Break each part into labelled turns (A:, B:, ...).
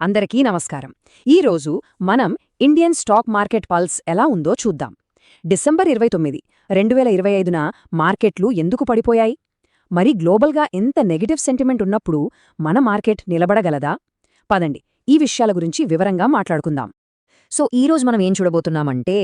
A: అందరికీ నమస్కారం. ఈరోజు మనం ఇండియన్ స్టాక్ మార్కెట్ పల్స్ ఎలా ఉందో చూద్దాం. డిసెంబర్ 29, 2025న మార్కెట్లు ఎందుకు పడిపోయాయి? మరి గ్లోబల్గా ఎంత నెగటివ్ సెంటిమెంట్ ఉన్నప్పుడు మన మార్కెట్ నిలబడగలదా? పదండి, ఈ విషయాల గురించి వివరంగా మాట్లాడుకుందాం.
B: సో ఈరోజు మనం ఏం చూడబోతున్నామంటే,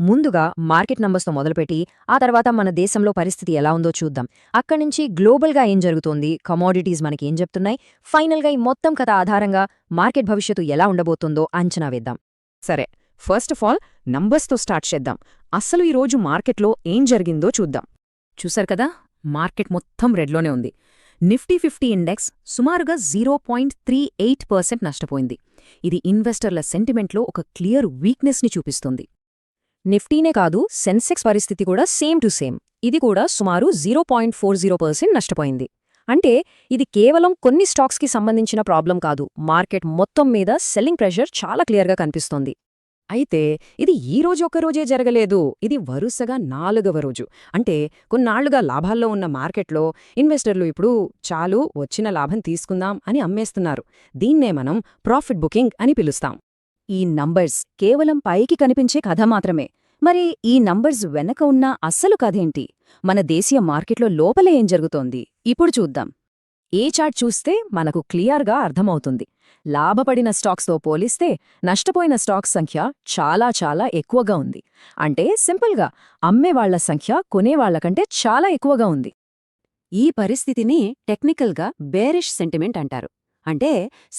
B: ముందుగా మార్కెట్ నంబర్స్తో మొదలుపెట్టి ఆ తర్వాత మన దేశంలో పరిస్థితి ఎలా ఉందో చూద్దాం. అక్కడ్నుంచి గ్లోబల్గా ఏం జరుగుతోంది, కమోడిటీస్ మనకి ఏం చెప్తున్నాయి, ఫైనల్గా ఈ మొత్తం కథ ఆధారంగా మార్కెట్ భవిష్యత్తు ఎలా ఉండబోతుందో అంచనా వేద్దాం.
A: సరే, ఫస్ట్ ఆఫ్ ఆల్ నంబర్స్తో స్టార్ట్ చేద్దాం. అస్సలు ఈరోజు మార్కెట్లో ఏం జరిగిందో చూద్దాం. చూశారు కదా, మార్కెట్ మొత్తం రెడ్లోనే ఉంది. నిఫ్టీ 50 ఇండెక్స్ సుమారుగా 0.38% నష్టపోయింది. ఇది ఇన్వెస్టర్ల సెంటిమెంట్లో ఒక క్లియర్ వీక్నెస్ని చూపిస్తుంది.
B: నిఫ్టీనే కాదు, సెన్సెక్స్ పరిస్థితి కూడా సేమ్ టు సేమ్. ఇది కూడా సుమారు 0.40% నష్టపోయింది. అంటే ఇది కేవలం కొన్ని స్టాక్స్కి సంబంధించిన ప్రాబ్లం కాదు, మార్కెట్ మొత్తం మీద సెల్లింగ్ ప్రెషర్ చాలా క్లియర్గా కనిపిస్తోంది.
A: అయితే ఇది ఈ రోజు ఒక్కరోజే జరగలేదు. ఇది వరుసగా 4వ రోజు. అంటే కొన్నాళ్లుగా లాభాల్లో ఉన్న మార్కెట్లో ఇన్వెస్టర్లు ఇప్పుడు చాలు, వచ్చిన లాభం తీసుకుందాం అని అమ్మేస్తున్నారు. దీన్నే మనం ప్రాఫిట్ బుకింగ్ అని పిలుస్తాం.
B: ఈ నంబర్స్ కేవలం పైకి కనిపించే కథ మాత్రమే. మరి ఈ నంబర్స్ వెనక ఉన్న అస్సలు కథేంటి? మన దేశీయ మార్కెట్లో లోపలే ఏం జరుగుతోంది ఇప్పుడు చూద్దాం. ఏ చార్ట్ చూస్తే మనకు క్లియర్గా అర్థమవుతుంది. లాభపడిన స్టాక్స్తో పోలిస్తే నష్టపోయిన స్టాక్స్ సంఖ్య చాలా చాలా ఎక్కువగా ఉంది. అంటే సింపుల్గా అమ్మేవాళ్ల సంఖ్య కొనేవాళ్లకంటే చాలా ఎక్కువగా ఉంది. ఈ పరిస్థితిని టెక్నికల్గా బేరిష్ సెంటిమెంట్ అంటారు. అంటే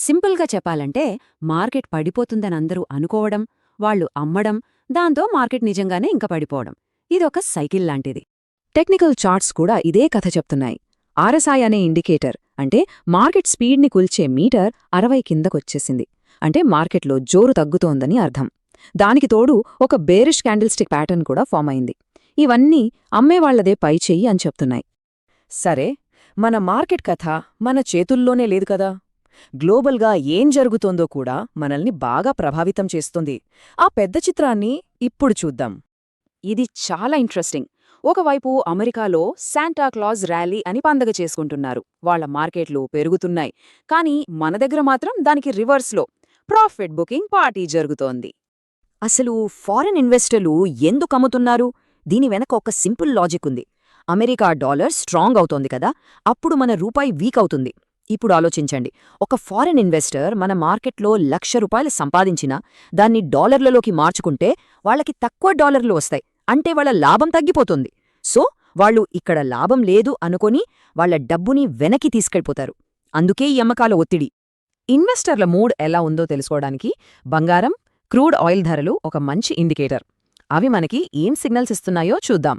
B: సింపుల్గా చెప్పాలంటే మార్కెట్ పడిపోతుందని అందరూ అనుకోవడం, వాళ్లు అమ్మడం, దాంతో మార్కెట్ నిజంగానే ఇంక పడిపోవడం. ఇదొక సైకిల్ లాంటిది.
A: టెక్నికల్ చార్ట్స్ కూడా ఇదే కథ చెప్తున్నాయి. RSI అనే ఇండికేటర్, అంటే మార్కెట్ స్పీడ్ని కొల్చే మీటర్ 60 కిందకొచ్చేసింది. అంటే మార్కెట్లో జోరు తగ్గుతోందని అర్థం. దానికి తోడు ఒక బేరిష్ క్యాండిల్స్టిక్ ప్యాటర్న్ కూడా ఫామ్ అయింది. ఇవన్నీ అమ్మేవాళ్లదే పైచెయ్యి అని చెప్తున్నాయి. సరే, మన మార్కెట్ కథ మన చేతుల్లోనే లేదు కదా. గ్లోబల్గా ఏం జరుగుతోందో కూడా మనల్ని బాగా ప్రభావితం చేస్తుంది. ఆ పెద్ద చిత్రాన్ని ఇప్పుడు చూద్దాం. ఇది చాలా ఇంట్రెస్టింగ్. ఒకవైపు అమెరికాలో శాంటాక్లాజ్ ర్యాలీ అని పండగ చేసుకుంటున్నారు. వాళ్ల మార్కెట్లు పెరుగుతున్నాయి. కానీ మన దగ్గర మాత్రం దానికి రివర్స్లో ప్రాఫిట్ బుకింగ్ పార్టీ జరుగుతోంది.
B: అసలు ఫారెన్ ఇన్వెస్టర్లు ఎందుకు అమ్ముతున్నారు? దీని వెనక ఒక సింపుల్ లాజిక్ ఉంది. అమెరికా డాలర్ స్ట్రాంగ్ అవుతోంది కదా, అప్పుడు మన రూపాయి వీక్ అవుతుంది. ఇప్పుడు ఆలోచించండి, ఒక ఫారెన్ ఇన్వెస్టర్ మన మార్కెట్లో ₹1,00,000 సంపాదించినా దాన్ని డాలర్లలోకి మార్చుకుంటే వాళ్లకి తక్కువ డాలర్లు వస్తాయి. అంటే వాళ్ల లాభం తగ్గిపోతుంది. సో వాళ్లు ఇక్కడ లాభం లేదు అనుకొని వాళ్ల డబ్బుని వెనక్కి తీసుకెళ్ళిపోతారు. అందుకే ఈ అమ్మకాల ఒత్తిడి. ఇన్వెస్టర్ల మూడ్ ఎలా ఉందో తెలుసుకోవడానికి బంగారం, క్రూడ్ ఆయిల్ ధరలు ఒక మంచి ఇండికేటర్. అవి మనకి ఏం సిగ్నల్స్ ఇస్తున్నాయో చూద్దాం.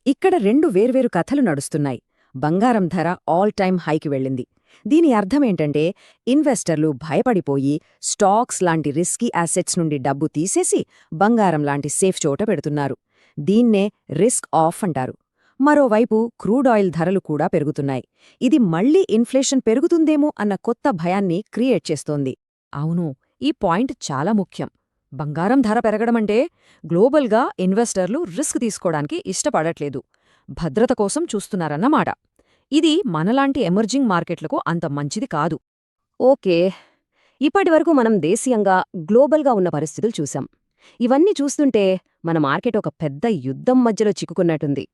B: ఇక్కడ 2 వేర్వేరు కథలు నడుస్తున్నాయి. బంగారం ధర ఆల్ టైమ్ హైకి వెళ్ళింది. దీని అర్థమేంటంటే ఇన్వెస్టర్లు భయపడిపోయి స్టాక్స్ లాంటి రిస్కీ యాసెట్స్ నుండి డబ్బు తీసేసి బంగారం లాంటి సేఫ్ చోట పెడుతున్నారు. దీన్నే రిస్క్ ఆఫ్ అంటారు. మరోవైపు క్రూడ్ ఆయిల్ ధరలు కూడా పెరుగుతున్నాయి. ఇది మళ్లీ ఇన్ఫ్లేషన్ పెరుగుతుందేమో అన్న కొత్త భయాన్ని క్రియేట్ చేస్తోంది. అవును, ఈ పాయింట్ చాలా ముఖ్యం. బంగారం ధర పెరగడమంటే గ్లోబల్గా ఇన్వెస్టర్లు రిస్క్ తీసుకోవడానికి ఇష్టపడట్లేదు, భద్రత కోసం చూస్తున్నారన్నమాట. ఇది మనలాంటి ఎమర్జింగ్ మార్కెట్లకు అంత మంచిది కాదు. ఓకే, ఇప్పటివరకు మనం దేశీయంగా గ్లోబల్గా ఉన్న పరిస్థితులు చూశాం. ఇవన్నీ చూస్తుంటే మన మార్కెట్ ఒక పెద్ద యుద్ధం మధ్యలో చిక్కుకున్నట్టుంది.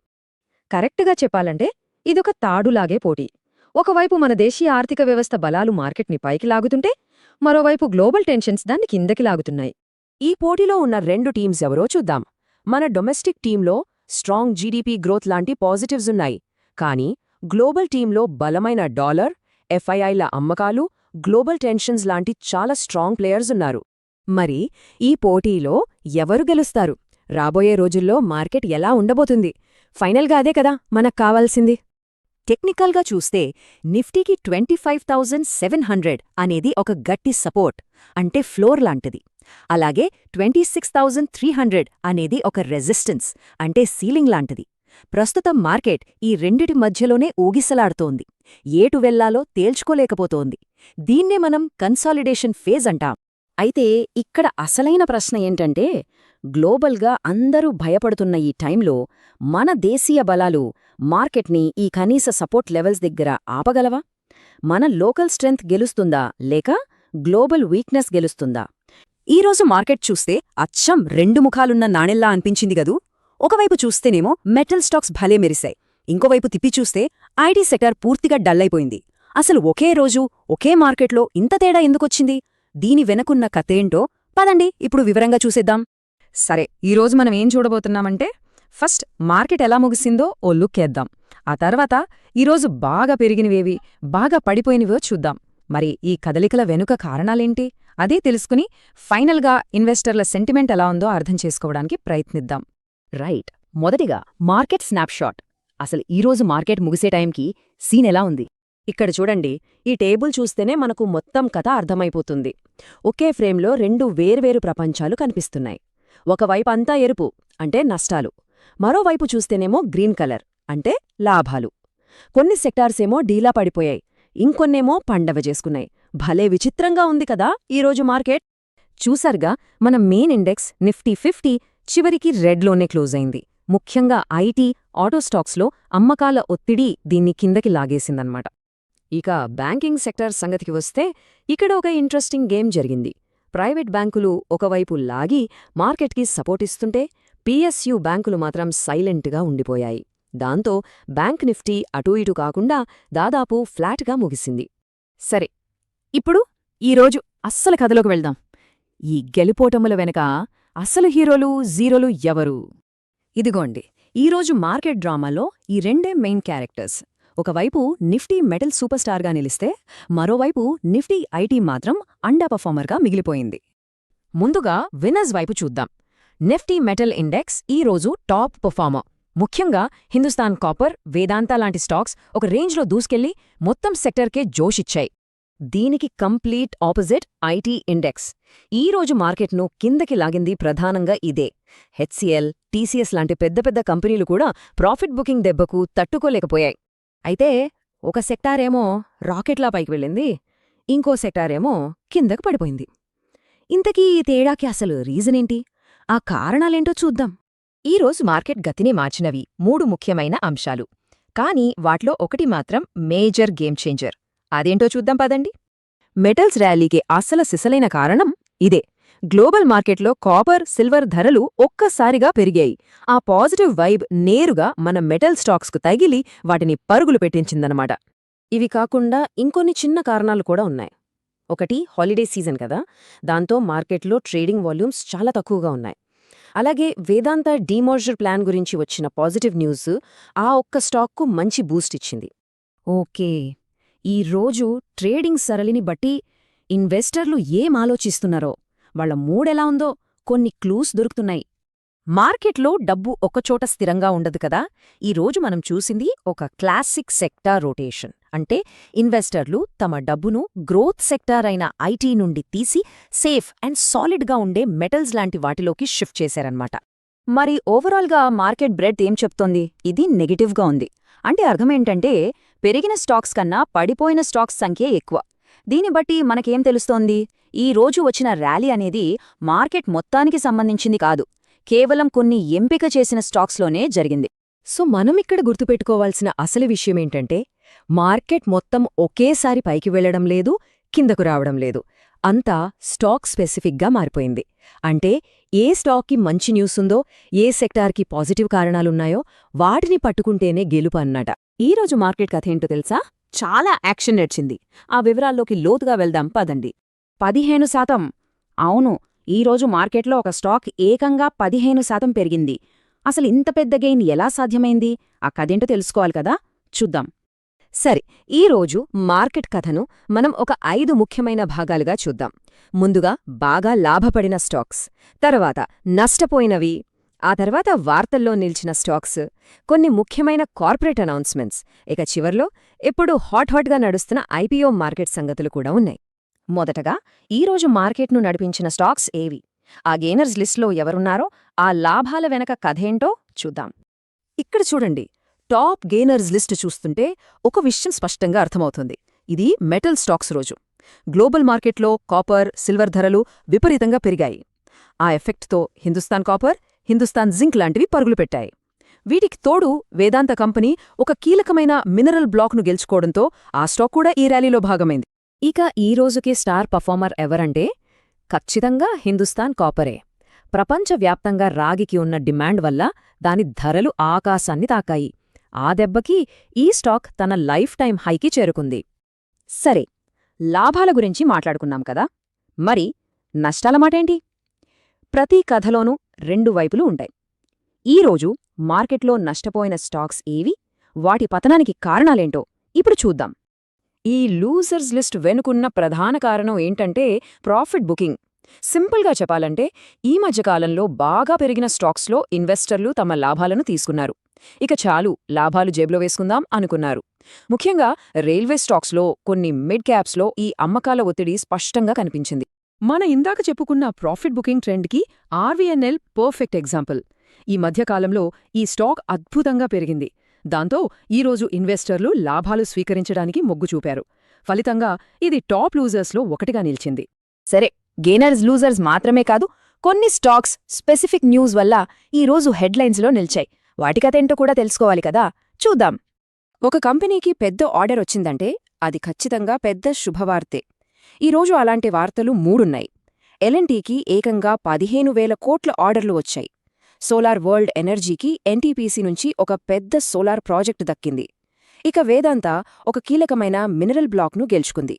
B: కరెక్ట్గా చెప్పాలంటే ఇదొక తాడులాగే పోటీ. ఒకవైపు మన దేశీయ ఆర్థిక వ్యవస్థ బలాలు మార్కెట్ని పైకి లాగుతుంటే, మరోవైపు గ్లోబల్ టెన్షన్స్ దాన్ని కిందకి లాగుతున్నాయి. ఈ పోటీలో ఉన్న 2 టీమ్స్ ఎవరో చూద్దాం. మన డొమెస్టిక్ టీంలో స్ట్రాంగ్ జీడీపీ గ్రోత్ లాంటి పాజిటివ్స్ ఉన్నాయి. కానీ గ్లోబల్ టీంలో బలమైన డాలర్, FIIల అమ్మకాలు, గ్లోబల్ టెన్షన్స్ లాంటి చాలా స్ట్రాంగ్ ప్లేయర్స్ ఉన్నారు. మరి ఈ పోటీలో ఎవరు గెలుస్తారు? రాబోయే రోజుల్లో మార్కెట్ ఎలా ఉండబోతుంది? ఫైనల్గా అదే కదా మనకు కావాల్సింది. టెక్నికల్గా చూస్తే నిఫ్టీకి 25,700 అనేది ఒక గట్టి సపోర్ట్, అంటే ఫ్లోర్ లాంటిది. అలాగే 26,300 అనేది ఒక రెసిస్టెన్స్, అంటే సీలింగ్ లాంటిది. ప్రస్తుతం మార్కెట్ ఈ రెండిటి మధ్యలోనే ఊగిసలాడుతోంది. ఏటు వెళ్లాలో తేల్చుకోలేకపోతోంది. దీన్నే మనం కన్సాలిడేషన్ ఫేజ్ అంటాం. అయితే ఇక్కడ అసలైన ప్రశ్న ఏంటంటే, గ్లోబల్గా అందరూ భయపడుతున్న ఈ టైంలో మన దేశీయ బలాలు మార్కెట్ని ఈ కనీస సపోర్ట్ లెవెల్స్ దగ్గర ఆపగలవా? మన లోకల్ స్ట్రెంగ్త్ గెలుస్తుందా, లేక గ్లోబల్ వీక్నెస్ గెలుస్తుందా? ఈరోజు మార్కెట్ చూస్తే అచ్చం రెండు ముఖాలున్న నాణెల్లా అనిపించింది గదూ. ఒకవైపు చూస్తేనేమో మెటల్ స్టాక్స్ భలే మెరిశాయి, ఇంకోవైపు తిప్పి చూస్తే ఐటీ సెక్టార్ పూర్తిగా డల్లైపోయింది. అసలు ఒకే రోజు ఒకే మార్కెట్లో ఇంత తేడా ఎందుకొచ్చింది? దీని వెనకున్న కథేంటో పదండి ఇప్పుడు వివరంగా చూసేద్దాం.
A: సరే, ఈరోజు మనం ఏం చూడబోతున్నామంటే ఫస్ట్ మార్కెట్ ఎలా ముగిసిందో ఓ లుక్ వేద్దాం. ఆ తర్వాత ఈరోజు బాగా పెరిగినవేవి, బాగా పడిపోయినవో చూద్దాం. మరి ఈ కదలికల వెనుక కారణాలేంటి అదే తెలుసుకుని ఫైనల్గా ఇన్వెస్టర్ల సెంటిమెంట్ ఎలా ఉందో అర్థం చేసుకోవడానికి ప్రయత్నిద్దాం.
B: రైట్, మొదటిగా మార్కెట్ స్నాప్షాట్. అసలు ఈరోజు మార్కెట్ ముగిసే టైంకి సీన్ ఎలా ఉంది? ఇక్కడ చూడండి, ఈ టేబుల్ చూస్తేనే మనకు మొత్తం కథ అర్థమైపోతుంది. ఒకే ఫ్రేమ్లో రెండు వేర్వేరు ప్రపంచాలు కనిపిస్తున్నాయి. ఒకవైపు అంతా ఎరుపు అంటే నష్టాలు, మరోవైపు చూస్తేనేమో గ్రీన్ కలర్ అంటే లాభాలు. కొన్ని సెక్టార్సేమో డీలా పడిపోయాయి, ఇంకొన్నేమో పండవ చేసుకున్నాయి. భలే విచిత్రంగా ఉంది కదా ఈరోజు మార్కెట్.
A: చూసారుగా, మన మెయిన్ ఇండెక్స్ నిఫ్టీ 50 చివరికి రెడ్లోనే క్లోజ్ అయింది. ముఖ్యంగా ఐటీ, ఆటో స్టాక్స్లో అమ్మకాల ఒత్తిడి దీన్ని కిందకి లాగేసిందన్నమాట.
B: ఇక బ్యాంకింగ్ సెక్టర్ సంగతికి వస్తే ఇక్కడ ఒక ఇంట్రెస్టింగ్ గేమ్ జరిగింది. ప్రైవేట్ బ్యాంకులు ఒకవైపు లాగి మార్కెట్కి సపోర్టిస్తుంటే పిఎస్యు బ్యాంకులు మాత్రం సైలెంట్గా ఉండిపోయాయి. దాంతో బ్యాంక్ నిఫ్టీ అటూ ఇటూ కాకుండా దాదాపు ఫ్లాట్గా ముగిసింది.
A: సరే, ఇప్పుడు ఈరోజు అస్సలు కథలోకి వెళ్దాం. ఈ గెలుపోటముల వెనక అసలు హీరోలు, జీరోలు ఎవరు?
B: ఇదిగోండి, ఈరోజు మార్కెట్ డ్రామాలో ఈ రెండే మెయిన్ క్యారెక్టర్స్. ఒకవైపు నిఫ్టీ మెటల్ సూపర్ స్టార్గా నిలిస్తే, మరోవైపు నిఫ్టీ ఐటీ మాత్రం అండర్ పర్ఫార్మర్గా మిగిలిపోయింది.
A: ముందుగా విన్నర్స్ వైపు చూద్దాం. నిఫ్టీ మెటల్ ఇండెక్స్ ఈరోజు టాప్ పర్ఫార్మర్. ముఖ్యంగా హిందుస్థాన్ కాపర్, వేదాంత లాంటి స్టాక్స్ ఒక రేంజ్లో దూసుకెళ్లి మొత్తం సెక్టర్కే జోషిచ్చాయి.
B: దీనికి కంప్లీట్ ఆపోజిట్ ఐటీ ఇండెక్స్. ఈరోజు మార్కెట్ను కిందకి లాగింది ప్రధానంగా ఇదే. హెచ్సిఎల్, టీసీఎస్ లాంటి పెద్ద పెద్ద కంపెనీలు కూడా ప్రాఫిట్ బుకింగ్ దెబ్బకు తట్టుకోలేకపోయాయి. అయితే ఒక సెక్టారేమో రాకెట్లా పైకి వెళ్ళింది, ఇంకో సెక్టారేమో కిందకు పడిపోయింది. ఇంతకీ ఈ తేడాకి అసలు రీజనేంటి? ఆ కారణాలేంటో చూద్దాం.
A: ఈరోజు మార్కెట్ గతిని మార్చినవి 3 ముఖ్యమైన అంశాలు. కానీ వాట్లో ఒకటి మాత్రం మేజర్ గేమ్ చేంజర్. అదేంటో చూద్దాం పదండి. మెటల్స్ ర్యాలీకి అసలు సిసలైన కారణం ఇదే. గ్లోబల్ మార్కెట్లో కాపర్, సిల్వర్ ధరలు ఒక్కసారిగా పెరిగాయి. ఆ పాజిటివ్ వైబ్ నేరుగా మన మెటల్ స్టాక్స్కు తగిలి వాటిని పరుగులు పెట్టించిందనమాట.
B: ఇవి కాకుండా ఇంకొన్ని చిన్న కారణాలు కూడా ఉన్నాయి. ఒకటి, హాలిడే సీజన్ కదా, దాంతో మార్కెట్లో ట్రేడింగ్ వాల్యూమ్స్ చాలా తక్కువగా ఉన్నాయి. అలాగే వేదాంత డీమర్జర్ ప్లాన్ గురించి వచ్చిన పాజిటివ్ న్యూస్ ఆ ఒక్క స్టాక్కు మంచి బూస్ట్ ఇచ్చింది.
A: ఓకే, ఈ రోజు ట్రేడింగ్ సరళిని బట్టి ఇన్వెస్టర్లు ఏం ఆలోచిస్తున్నారో, వాళ్ల మూడెలా ఉందో కొన్ని క్లూస్ దొరుకుతున్నాయి. మార్కెట్లో డబ్బు ఒకచోట స్థిరంగా ఉండదు కదా. ఈరోజు మనం చూసింది ఒక క్లాసిక్ సెక్టార్ రొటేషన్. అంటే ఇన్వెస్టర్లు తమ డబ్బును గ్రోత్ సెక్టార్ అయిన ఐటీ నుండి తీసి సేఫ్ అండ్ సాలిడ్గా ఉండే మెటల్స్ లాంటి వాటిలోకి షిఫ్ట్ చేశారన్నమాట.
B: మరి ఓవరాల్గా మార్కెట్ బ్రెడ్ ఏం చెప్తోంది? ఇది నెగటివ్గా ఉంది. అంటే అర్థమేంటంటే పెరిగిన స్టాక్స్ కన్నా పడిపోయిన స్టాక్స్ సంఖ్యే ఎక్కువ. దీన్ని బట్టి మనకేం తెలుస్తోంది? ఈ రోజు వచ్చిన ర్యాలీ అనేది మార్కెట్ మొత్తానికి సంబంధించింది కాదు, కేవలం కొన్ని ఎంపిక చేసిన స్టాక్స్లోనే జరిగింది.
A: సో మనం ఇక్కడ గుర్తుపెట్టుకోవాల్సిన అసలు విషయమేంటంటే మార్కెట్ మొత్తం ఒకేసారి పైకి వెళ్లడం లేదు, కిందకు రావడం లేదు. అంతా స్టాక్ స్పెసిఫిక్గా మారిపోయింది. అంటే ఏ స్టాక్కి మంచి న్యూస్ ఉందో, ఏ సెక్టార్కి పాజిటివ్ కారణాలున్నాయో వాటిని పట్టుకుంటేనే గెలుపు అన్నట.
B: ఈరోజు మార్కెట్ కథేంటో తెలుసా? చాలా యాక్షన్ నడిచింది. ఆ వివరాల్లోకి లోతుగా వెళ్దాం పదండి. 15%. అవును, ఈరోజు మార్కెట్లో ఒక స్టాక్ ఏకంగా 15% పెరిగింది. అసలు ఇంత పెద్ద గెయిన్ ఎలా సాధ్యమైంది? ఆ కథేంటో తెలుసుకోవాలి కదా, చూద్దాం.
A: సరే, ఈరోజు మార్కెట్ కథను మనం ఒక 5 ముఖ్యమైన భాగాలుగా చూద్దాం. ముందుగా బాగా లాభపడిన స్టాక్స్, తర్వాత నష్టపోయినవి, ఆ తర్వాత వార్తల్లో నిలిచిన స్టాక్స్, కొన్ని ముఖ్యమైన కార్పొరేట్ అనౌన్స్మెంట్స్, ఇక చివర్లో ఇప్పుడు హాట్గా నడుస్తున్న ఐపీఓ మార్కెట్ సంగతులు కూడా ఉన్నాయి. మొదటగా ఈరోజు మార్కెట్ను నడిపించిన స్టాక్స్ ఏవి, ఆ గెయినర్స్ లిస్ట్లో ఎవరున్నారో, ఆ లాభాల వెనక కథేంటో చూద్దాం. ఇక్కడ చూడండి, టాప్ గెయినర్స్ లిస్టు చూస్తుంటే ఒక విషయం స్పష్టంగా అర్థమవుతుంది. ఇది మెటల్ స్టాక్స్ రోజు. గ్లోబల్ మార్కెట్లో కాపర్, సిల్వర్ ధరలు విపరీతంగా పెరిగాయి. ఆ ఎఫెక్ట్తో హిందుస్థాన్ కాపర్, హిందుస్థాన్ జింక్ లాంటివి పరుగులు పెట్టాయి. వీటికి తోడు వేదాంత కంపెనీ ఒక కీలకమైన మినరల్ బ్లాక్ను గెలుచుకోవడంతో ఆ స్టాక్ కూడా ఈ ర్యాలీలో భాగమైంది. ఇక ఈ రోజుకి స్టార్ పర్ఫార్మర్ ఎవరంటే ఖచ్చితంగా హిందుస్థాన్ కాపరే. ప్రపంచవ్యాప్తంగా రాగికి ఉన్న డిమాండ్ వల్ల దాని ధరలు ఆకాశాన్ని తాకాయి. ఆ దెబ్బకి ఈ స్టాక్ తన లైఫ్ టైం హైకి చేరుకుంది. సరే, లాభాల గురించి మాట్లాడుకున్నాం కదా, మరి నష్టాల మాటేంటి? ప్రతి కథలోనూ రెండు వైపులు ఉంటాయి. ఈరోజు మార్కెట్లో నష్టపోయిన స్టాక్స్ ఏవి, వాటి పతనానికి కారణాలేంటో ఇప్పుడు చూద్దాం. ఈ లూజర్స్ లిస్ట్ వెనుకున్న ప్రధాన కారణం ఏంటంటే ప్రాఫిట్ బుకింగ్. సింపుల్గా చెప్పాలంటే ఈ మధ్యకాలంలో బాగా పెరిగిన స్టాక్స్లో ఇన్వెస్టర్లు తమ లాభాలను తీసుకున్నారు. ఇక చాలు, లాభాలు జేబులో వేసుకుందాం అనుకున్నారు. ముఖ్యంగా రైల్వే స్టాక్స్లో, కొన్ని మిడ్ క్యాప్స్లో ఈ అమ్మకాల ఒత్తిడి స్పష్టంగా కనిపించింది. మన ఇందాక చెప్పుకున్న ప్రాఫిట్ బుకింగ్ ట్రెండ్కి ఆర్వీఎన్ఎల్ పర్ఫెక్ట్ ఎగ్జాంపుల్. ఈ మధ్యకాలంలో ఈ స్టాక్ అద్భుతంగా పెరిగింది. దాంతో ఈరోజు ఇన్వెస్టర్లు లాభాలు స్వీకరించడానికి మొగ్గు చూపారు. ఫలితంగా ఇది టాప్ లూజర్స్లో ఒకటిగా నిలిచింది.
B: సరే, గెయినర్స్ లూజర్స్ మాత్రమే కాదు, కొన్ని స్టాక్స్ స్పెసిఫిక్ న్యూస్ వల్ల ఈరోజు హెడ్లైన్స్లో నిలిచాయి. వాటికతేంటో కూడా తెలుసుకోవాలి కదా, చూద్దాం.
A: ఒక కంపెనీకి పెద్ద ఆర్డర్ వచ్చిందంటే అది ఖచ్చితంగా పెద్ద శుభవార్తే. ఈరోజు అలాంటి వార్తలు మూడున్నాయి. ఎల్ఎన్టీకి ఏకంగా 15,000 కోట్ల ఆర్డర్లు వచ్చాయి. సోలార్ వరల్డ్ ఎనర్జీకి ఎన్టీపీసీ నుంచి ఒక పెద్ద సోలార్ ప్రాజెక్టు దక్కింది. ఇక వేదాంత ఒక కీలకమైన మినరల్ బ్లాక్ను గెలుచుకుంది.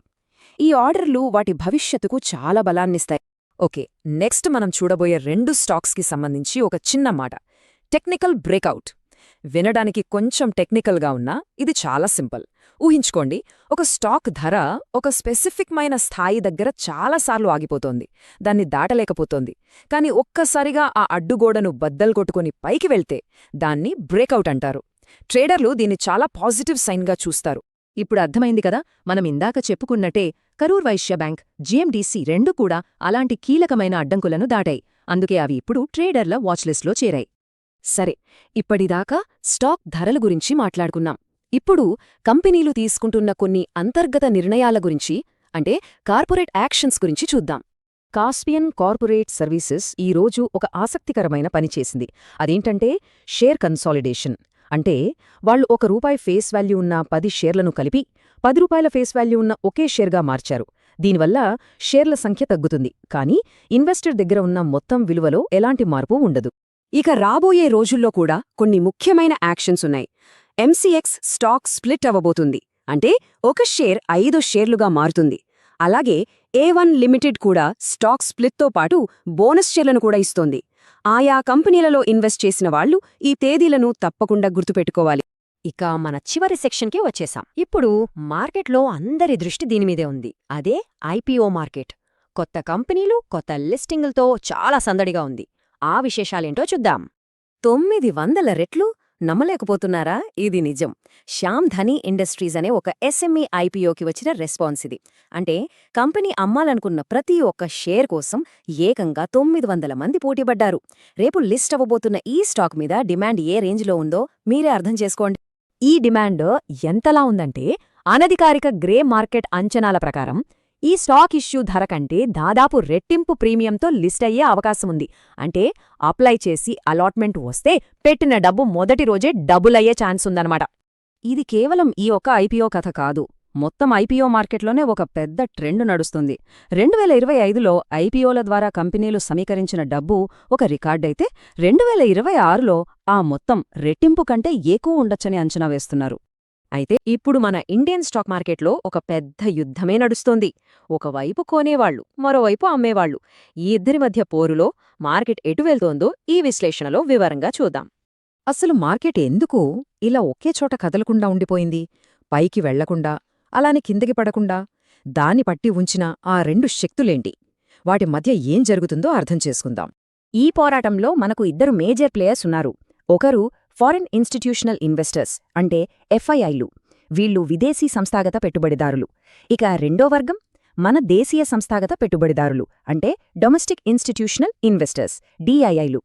A: ఈ ఆర్డర్లు వాటి భవిష్యత్తుకు చాలా బలాన్నిస్తాయి. ఓకే, నెక్స్ట్ మనం చూడబోయే రెండు స్టాక్స్కి సంబంధించి ఒక చిన్న మాట: టెక్నికల్ బ్రేకౌట్. వినడానికి కొంచెం టెక్నికల్గా ఉన్నా ఇది చాలా సింపుల్. ఊహించుకోండి, ఒక స్టాక్ ధర ఒక స్పెసిఫిక్మైన స్థాయి దగ్గర చాలాసార్లు ఆగిపోతోంది, దాన్ని దాటలేకపోతోంది. కాని ఒక్కసారిగా ఆ అడ్డుగోడను బద్దల్కొట్టుకుని పైకి వెళ్తే దాన్ని బ్రేకౌట్ అంటారు. ట్రేడర్లు దీన్ని చాలా పాజిటివ్ సైన్గా చూస్తారు. ఇప్పుడు అర్థమైంది కదా, మనం ఇందాక చెప్పుకున్నట్టే కరూర్ వైశ్య బ్యాంక్, జీఎండీసీ రెండూ కూడా అలాంటి కీలకమైన అడ్డంకులను దాటాయి. అందుకే అవి ఇప్పుడు ట్రేడర్ల వాచ్లిస్ట్లో చేరాయి. సరే, ఇప్పటిదాకా స్టాక్ ధరల గురించి మాట్లాడుకున్నాం. ఇప్పుడు కంపెనీలు తీసుకుంటున్న కొన్ని అంతర్గత నిర్ణయాల గురించి, అంటే కార్పొరేట్ యాక్షన్స్ గురించి చూద్దాం. కాస్పియన్ కార్పొరేట్ సర్వీసెస్ ఈరోజు ఒక ఆసక్తికరమైన పని చేసింది. అదేంటంటే షేర్ కన్సాలిడేషన్. అంటే వాళ్లు ₹1 ఫేస్ వాల్యూ ఉన్న 10 షేర్లను కలిపి ₹10 ఫేస్ వాల్యూ ఉన్న ఒకే షేర్గా మార్చారు. దీనివల్ల షేర్ల సంఖ్య తగ్గుతుంది, కానీ ఇన్వెస్టర్ దగ్గర ఉన్న మొత్తం విలువలో ఎలాంటి మార్పు ఉండదు. ఇక రాబోయే రోజుల్లో కూడా కొన్ని ముఖ్యమైన యాక్షన్స్ ఉన్నాయి. ఎంసీఎక్స్ స్టాక్ స్ప్లిట్ అవ్వబోతుంది, అంటే ఒక షేర్ 5 షేర్లుగా మారుతుంది. అలాగే A1 లిమిటెడ్ కూడా స్టాక్ స్ప్లిట్తో పాటు బోనస్ షేర్లను కూడా ఇస్తోంది. ఆయా కంపెనీలలో ఇన్వెస్ట్ చేసిన వాళ్లు ఈ తేదీలను తప్పకుండా గుర్తుపెట్టుకోవాలి. ఇక మన చివరి సెక్షన్కి వచ్చేసాం. ఇప్పుడు మార్కెట్లో అందరి దృష్టి దీనిమీదే ఉంది. అదే ఐపీఓ మార్కెట్. కొత్త కంపెనీలు, కొత్త లిస్టింగులతో చాలా సందడిగా ఉంది. ఆ విశేషాలేంటో చూద్దాం. 900 రెట్లు? నమ్మలేకపోతున్నారా? ఇది నిజం. శ్యామ్ ధనీ ఇండస్ట్రీస్ అనే ఒక ఎస్ఎంఈ ఐపీఓకి వచ్చిన రెస్పాన్స్ ఇది. అంటే కంపెనీ అమ్మాలనుకున్న ప్రతి ఒక్క షేర్ కోసం ఏకంగా 900 మంది పోటీపడ్డారు. రేపు లిస్ట్ అవ్వబోతున్న ఈ స్టాక్ మీద డిమాండ్ ఏ రేంజ్లో ఉందో మీరే అర్థం చేసుకోండి. ఈ డిమాండ్ ఎంతలా ఉందంటే, అనధికారిక గ్రే మార్కెట్ అంచనాల ప్రకారం ఈ స్టాక్ ఇష్యూ ధర కంటే దాదాపు రెట్టింపు ప్రీమియంతో లిస్ట్ అయ్యే అవకాశముంది. అంటే అప్లై చేసి అలాట్మెంట్ వస్తే పెట్టిన డబ్బు మొదటి రోజే డబుల్ అయ్యే ఛాన్స్ ఉందన్నమాట. ఇది కేవలం ఈ ఒక్క ఐపీఓ కథ కాదు. మొత్తం ఐపీఓ మార్కెట్లోనే ఒక పెద్ద ట్రెండ్ నడుస్తుంది. 2025లో ఐపీఓల ద్వారా కంపెనీలు సమీకరించిన డబ్బు ఒక రికార్డైతే 2026లో ఆ మొత్తం రెట్టింపు కంటే ఎక్కువ ఉండొచ్చని అంచనా వేస్తున్నారు. అయితే ఇప్పుడు మన ఇండియన్ స్టాక్ మార్కెట్లో ఒక పెద్ద యుద్ధమే నడుస్తోంది. ఒకవైపు కొనేవాళ్లు, మరోవైపు అమ్మేవాళ్లు. ఈ ఇద్దరి మధ్య పోరులో మార్కెట్ ఎటు వెళ్తోందో ఈ విశ్లేషణలో వివరంగా చూద్దాం. అసలు మార్కెట్ ఎందుకు ఇలా ఒకే చోట కదలకుండా ఉండిపోయింది? పైకి వెళ్లకుండా, అలానే కిందకి పడకుండా దాన్ని పట్టి ఉంచిన ఆ రెండు శక్తులేంటి? వాటి మధ్య ఏం జరుగుతుందో అర్థం చేసుకుందాం. ఈ పోరాటంలో మనకు ఇద్దరు మేజర్ ప్లేయర్స్ ఉన్నారు. ఒకరు ఫారిన్ ఇన్స్టిట్యూషనల్ ఇన్వెస్టర్స్, అంటే ఎఫ్ఐఐలు. వీళ్ళు విదేశీ సంస్థాగత పెట్టుబడిదారులు. ఇక రెండో వర్గం మన దేశీయ సంస్థాగత పెట్టుబడిదారులు, అంటే డొమెస్టిక్ ఇన్స్టిట్యూషనల్ ఇన్వెస్టర్స్, డిఐఐలు.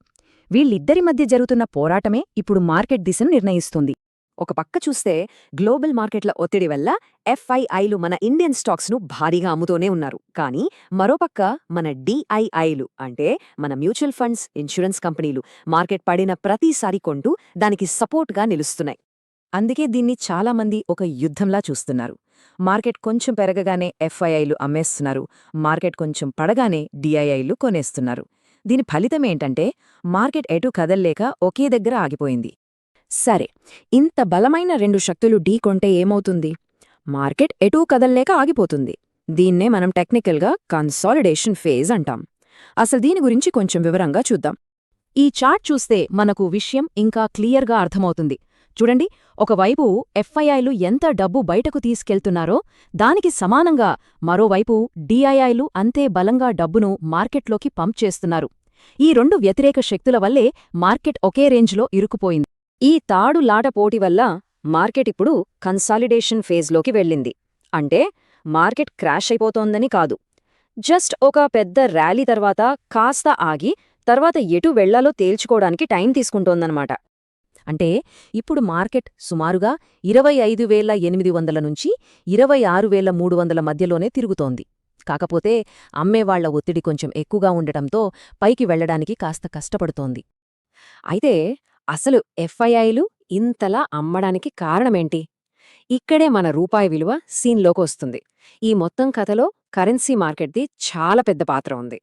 A: వీళ్ళిద్దరి మధ్య జరుగుతున్న పోరాటమే ఇప్పుడు మార్కెట్ దిశను నిర్ణయిస్తుంది. ఒక పక్క చూస్తే గ్లోబల్ మార్కెట్ల ఒత్తిడి వల్ల ఎఫ్ఐఐలు మన ఇండియన్ స్టాక్స్ను భారీగా అమ్ముతూనే ఉన్నారు. కానీ మరోపక్క మన డిఐఐలు, అంటే మన మ్యూచువల్ ఫండ్స్, ఇన్సూరెన్స్ కంపెనీలు మార్కెట్ పడిన ప్రతిసారి కొంటూ దానికి సపోర్ట్గా నిలుస్తున్నాయి.
B: అందుకే దీన్ని చాలామంది ఒక యుద్ధంలా చూస్తున్నారు. మార్కెట్ కొంచెం పెరగగానే ఎఫ్ఐఐలు అమ్మేస్తున్నారు, మార్కెట్ కొంచెం పడగానే డిఐఐలు కొనేస్తున్నారు. దీని ఫలితమేంటంటే మార్కెట్ ఎటూ కదల్లేక ఒకే దగ్గర ఆగిపోయింది. సరే, ఇంత బలమైన రెండు శక్తులు ఢీకొంటే ఏమవుతుంది? మార్కెట్ ఎటూ కదల్లేక ఆగిపోతుంది. దీన్నే మనం టెక్నికల్గా కన్సాలిడేషన్ ఫేజ్ అంటాం. అసలు దీని గురించి కొంచెం వివరంగా చూద్దాం. ఈ చార్ట్ చూస్తే మనకు విషయం ఇంకా క్లియర్గా అర్థమవుతుంది. చూడండి, ఒకవైపు ఎఫ్ఐఐలు ఎంత డబ్బు బయటకు తీసుకెళ్తున్నారో దానికి సమానంగా మరోవైపు డిఐఐలు అంతే బలంగా డబ్బును మార్కెట్లోకి పంప్ చేస్తున్నారు. ఈ రెండు వ్యతిరేక శక్తుల వల్లే మార్కెట్ ఒకే రేంజ్లో ఇరుక్కుపోయింది. ఈ తాడులాట పోటీ వల్ల మార్కెట్ ఇప్పుడు కన్సాలిడేషన్ ఫేజ్లోకి వెళ్ళింది. అంటే మార్కెట్ క్రాష్ అయిపోతోందని కాదు, జస్ట్ ఒక పెద్ద ర్యాలీ తర్వాత కాస్త ఆగి తర్వాత ఎటు వెళ్లాలో తేల్చుకోవడానికి టైం తీసుకుంటోందన్నమాట. అంటే ఇప్పుడు మార్కెట్ సుమారుగా 25,800 నుంచి 26,300 మధ్యలోనే తిరుగుతోంది. కాకపోతే అమ్మేవాళ్ల ఒత్తిడి కొంచెం ఎక్కువగా ఉండటంతో పైకి వెళ్లడానికి కాస్త కష్టపడుతోంది. అయితే అసలు ఎఫ్ఐఐలు ఇంతలా అమ్మడానికి కారణమేంటి? ఇక్కడే మన రూపాయి విలువ సీన్లోకొస్తుంది. ఈ మొత్తం కథలో కరెన్సీ మార్కెట్ది చాలా పెద్ద పాత్ర ఉంది.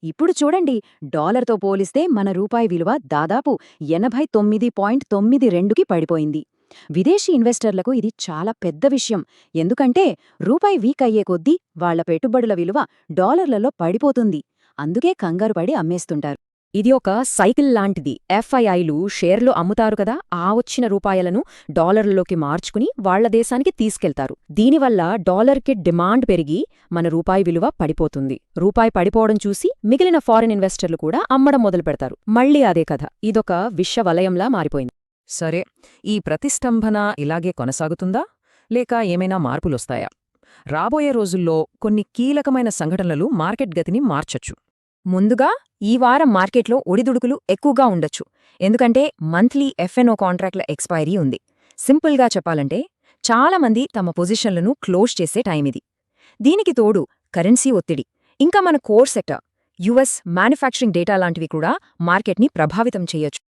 B: ఇప్పుడు చూడండి, డాలర్తో పోలిస్తే మన రూపాయి విలువ దాదాపు 89.92కి పడిపోయింది. విదేశీ ఇన్వెస్టర్లకు ఇది చాలా పెద్ద విషయం. ఎందుకంటే రూపాయి వీక్ అయ్యే కొద్దీ వాళ్ల పెట్టుబడుల విలువ డాలర్లలో పడిపోతుంది. అందుకే కంగారుపడి అమ్మేస్తుంటారు. ఇది ఒక సైకిల్ లాంటిది. ఎఫ్ఐఐలు షేర్లు అమ్ముతారు కదా, ఆ వచ్చిన రూపాయలను డాలర్లలోకి మార్చుకుని వాళ్ల దేశానికి తీసుకెళ్తారు. దీనివల్ల డాలర్కి డిమాండ్ పెరిగి మన రూపాయి విలువ పడిపోతుంది. రూపాయి పడిపోవడం చూసి మిగిలిన ఫారిన్ ఇన్వెస్టర్లు కూడా అమ్మడం మొదలుపెడతారు. మళ్లీ అదే కథ. ఇదొక విషవలయంలా మారిపోయింది.
C: సరే, ఈ ప్రతిష్టంభన ఇలాగే కొనసాగుతుందా, లేక ఏమైనా మార్పులొస్తాయా? రాబోయే రోజుల్లో కొన్ని కీలకమైన సంఘటనలు మార్కెట్ గతిని మార్చొచ్చు.
B: ముందుగా ఈ వారం మార్కెట్లో ఒడిదుడుకులు ఎక్కువగా ఉండొచ్చు. ఎందుకంటే మంత్లీ ఎఫ్ఎన్ఓ కాంట్రాక్ట్ల ఎక్స్పైరీ ఉంది. సింపుల్గా చెప్పాలంటే చాలామంది తమ పొజిషన్లను క్లోజ్ చేసే టైమిది. దీనికి తోడు కరెన్సీ ఒత్తిడి, ఇంకా మన core sector US manufacturing data లాంటివి కూడా మార్కెట్ని ప్రభావితం చేయొచ్చు.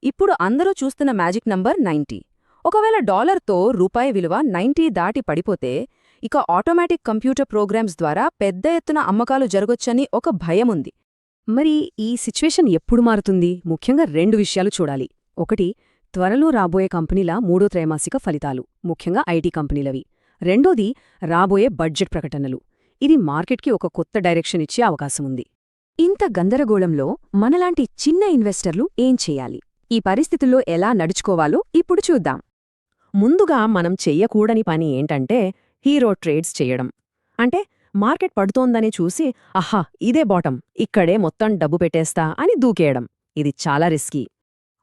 B: ఇప్పుడు అందరూ చూస్తున్న మ్యాజిక్ నంబర్ 90. ఒకవేళ డాలర్తో రూపాయి విలువ 90 దాటి పడిపోతే ఇక ఆటోమేటిక్ కంప్యూటర్ ప్రోగ్రామ్స్ ద్వారా పెద్ద ఎత్తున అమ్మకాలు జరగొచ్చని ఒక భయముంది. మరి ఈ సిచ్యువేషన్ ఎప్పుడు మారుతుంది? ముఖ్యంగా 2 విషయాలు చూడాలి. ఒకటి, త్వరలో రాబోయే కంపెనీల 3వ త్రైమాసిక ఫలితాలు, ముఖ్యంగా ఐటీ కంపెనీలవి. రెండోది, రాబోయే బడ్జెట్ ప్రకటనలు. ఇది మార్కెట్కి ఒక కొత్త డైరెక్షన్ ఇచ్చే అవకాశముంది. ఇంత గందరగోళంలో మనలాంటి చిన్న ఇన్వెస్టర్లు ఏం చేయాలి? ఈ పరిస్థితుల్లో ఎలా నడుచుకోవాలో ఇప్పుడు చూద్దాం.
A: ముందుగా మనం చెయ్యకూడని పని ఏంటంటే హీరో ట్రేడ్స్ చెయ్యడం. అంటే మార్కెట్ పడుతోందని చూసి అహా ఇదే బాటం, ఇక్కడే మొత్తం డబ్బు పెట్టేస్తా అని దూకేయడం. ఇది చాలా రిస్కీ.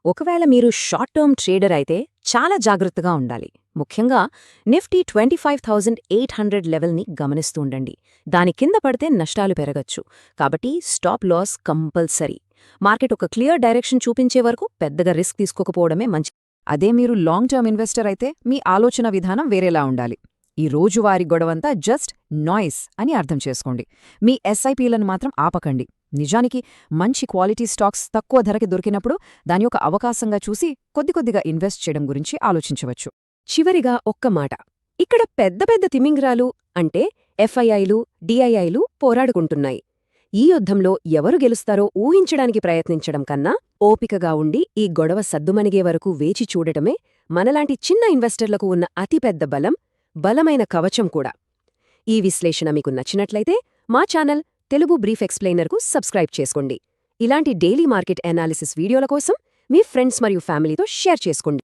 B: ఒకవేళ మీరు షార్ట్ టర్మ్ ట్రేడర్ అయితే చాలా జాగ్రత్తగా ఉండాలి. ముఖ్యంగా నిఫ్టీ 25,800 లెవెల్ని గమనిస్తూ ఉండండి. దాని కింద పడితే నష్టాలు పెరగచ్చు. కాబట్టి స్టాప్ లాస్ కంపల్సరీ. మార్కెట్ ఒక క్లియర్ డైరెక్షన్ చూపించే వరకు పెద్దగా రిస్క్ తీసుకోకపోవడమే మంచి.
A: అదే మీరు లాంగ్ టర్మ్ ఇన్వెస్టర్ అయితే మీ ఆలోచన విధానం వేరేలా ఉండాలి. ఈ రోజువారీ గొడవంతా జస్ట్ నాయిస్ అని అర్థం చేసుకోండి. మీ ఎస్ఐపీలను మాత్రం ఆపకండి. నిజానికి మంచి క్వాలిటీ స్టాక్స్ తక్కువ ధరకి దొరికినప్పుడు దాని యొక్క అవకాశంగా చూసి కొద్దిగా ఇన్వెస్ట్ చేయడం గురించి ఆలోచించవచ్చు.
B: చివరిగా ఒక్క మాట, ఇక్కడ పెద్ద పెద్ద తిమింగ్రాలు అంటే ఎఫ్ఐఐలు, డిఐఐలు పోరాడుకుంటున్నాయి. ఈ యుద్ధంలో ఎవరు గెలుస్తారో ఊహించడానికి ప్రయత్నించడం కన్నా ఓపికగా ఉండి ఈ గొడవ సద్దుమణిగే వరకు వేచి చూడటమే మనలాంటి చిన్న ఇన్వెస్టర్లకు ఉన్న అతిపెద్ద బలమైన కవచం కూడా. ఈ విశ్లేషణ మీకు నచ్చినట్లయితే మా ఛానల్ తెలుగు బ్రీఫ్ ఎక్స్ప్లెయినర్కు సబ్స్క్రైబ్ చేసుకోండి. ఇలాంటి డైలీ మార్కెట్ అనాలిసిస్ వీడియోల కోసం మీ ఫ్రెండ్స్ మరియు ఫ్యామిలీతో షేర్ చేసుకోండి.